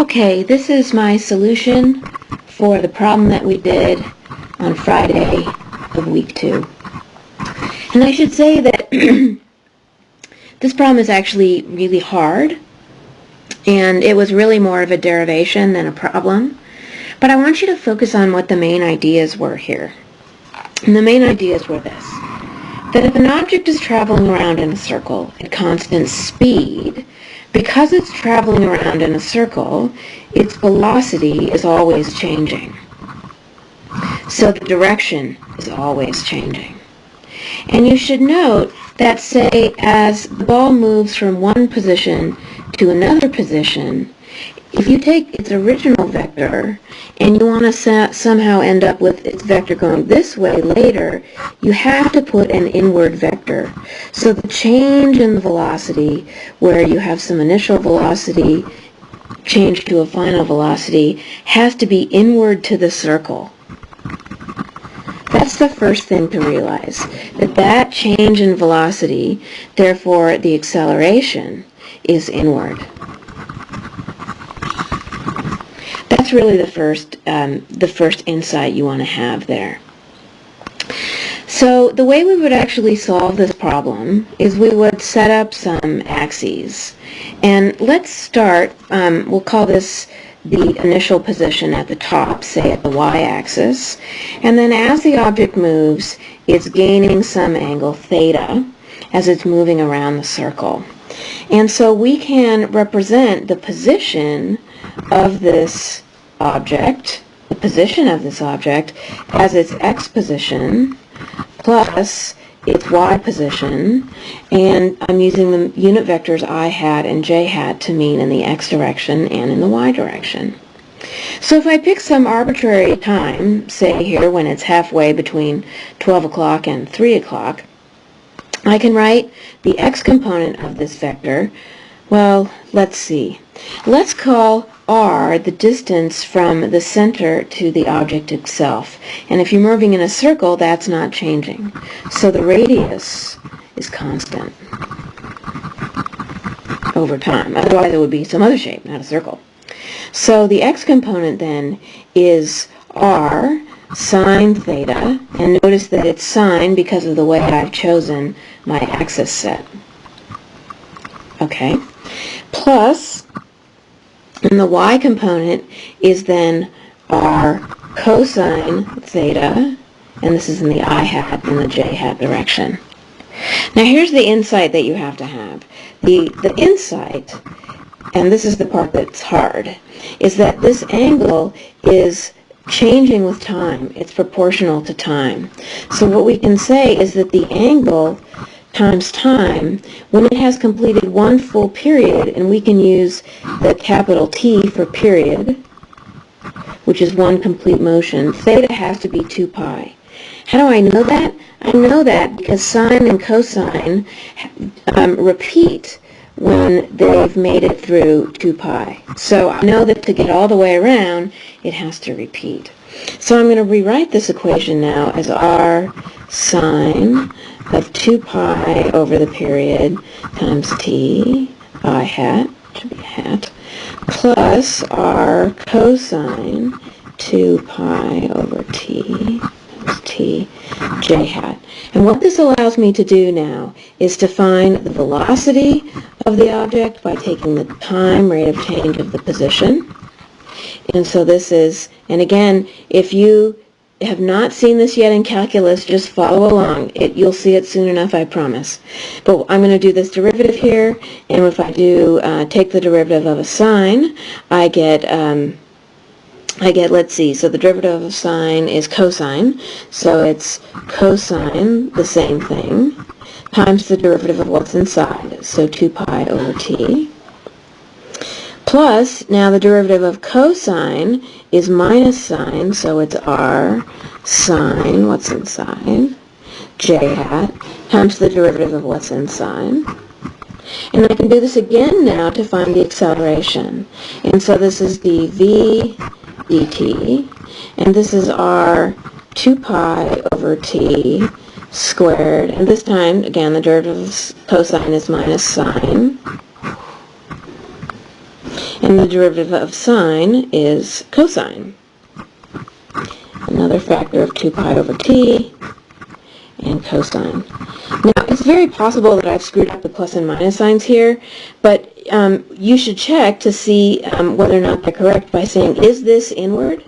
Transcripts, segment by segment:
Okay, this is my solution for the problem that we did on Friday of week 2. And I should say that this problem is actually really hard, and it was really more of a derivation than a problem. But I want you to focus on what the main ideas were here. And the main ideas were this: that if an object is traveling around in a circle at constant speed, because it's traveling around in a circle, its velocity is always changing. So the direction is always changing. And you should note that, say, as the ball moves from one position to another position, if you take its original vector and you want to somehow end up with its vector going this way later, you have to put an inward vector. So the change in the velocity, where you have some initial velocity change to a final velocity, has to be inward to the circle. That's the first thing to realize, that change in velocity, therefore the acceleration, is inward. That's really the first insight you want to have there. So the way we would actually solve this problem is we would set up some axes. And let's start, we'll call this the initial position at the top, say at the y-axis. And then as the object moves, it's gaining some angle theta as it's moving around the circle. And so we can represent the position of this object, as its x position plus its y position, and I'm using the unit vectors I hat and j hat to mean in the x direction and in the y direction. So if I pick some arbitrary time, say here when it's halfway between 12 o'clock and 3 o'clock, I can write the x component of this vector. Well, let's see. Let's call r the distance from the center to the object itself. And if you're moving in a circle, that's not changing. So the radius is constant over time. Otherwise, it would be some other shape, not a circle. So the x component then is r sine theta, and notice that it's sine because of the way I've chosen my axis set. Okay, plus, and the y component is then r cosine theta, and this is in the I hat and the j hat direction. Now here's the insight that you have to have. The insight, and this is the part that's hard, is that this angle is changing with time. It's proportional to time. So what we can say is that the angle times time, when it has completed one full period, and we can use the capital T for period, which is one complete motion, theta has to be 2 pi. How do I know that? I know that because sine and cosine repeat when they've made it through 2 pi. So I know that to get all the way around, it has to repeat. So I'm going to rewrite this equation now as r sine of 2 pi over the period times t, I hat, should be a hat, plus r cosine 2 pi over t times t j hat. And what this allows me to do now is to find the velocity of the object by taking the time rate of change of the position. And so this is, and again, if you have not seen this yet in calculus, just follow along. You'll see it soon enough, I promise. But I'm going to do this derivative here, and if I do take the derivative of a sine, I get, let's see, so the derivative of sine is cosine, so it's cosine, the same thing, times the derivative of what's inside, so 2 pi over t. Plus, now the derivative of cosine is minus sine, so it's r sine, what's inside, j hat, times the derivative of what's inside. And I can do this again now to find the acceleration. And so this is dv dt, and this is r 2 pi over t squared, and this time, again, the derivative of cosine is minus sine. And the derivative of sine is cosine. Another factor of 2 pi over t and cosine. Now, it's very possible that I've screwed up the plus and minus signs here, but you should check to see whether or not they're correct by saying, is this inward?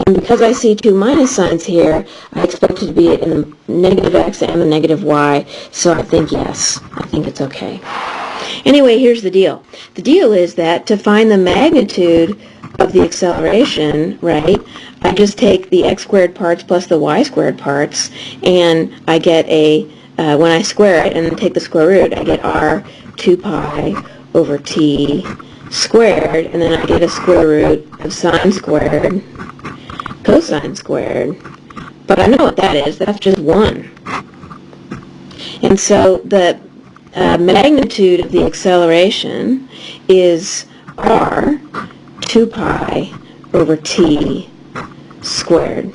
And because I see 2 minus signs here, I expect it to be in the negative x and the negative y, so I think yes, I think it's okay. Anyway, here's the deal. The deal is that to find the magnitude of the acceleration, right, I just take the x squared parts plus the y squared parts, and I get when I square it and then take the square root, I get r 2 pi over t squared, and then I get a square root of sine squared cosine squared. But I know what that is. That's just 1. And so the magnitude of the acceleration is r 2 pi over t squared.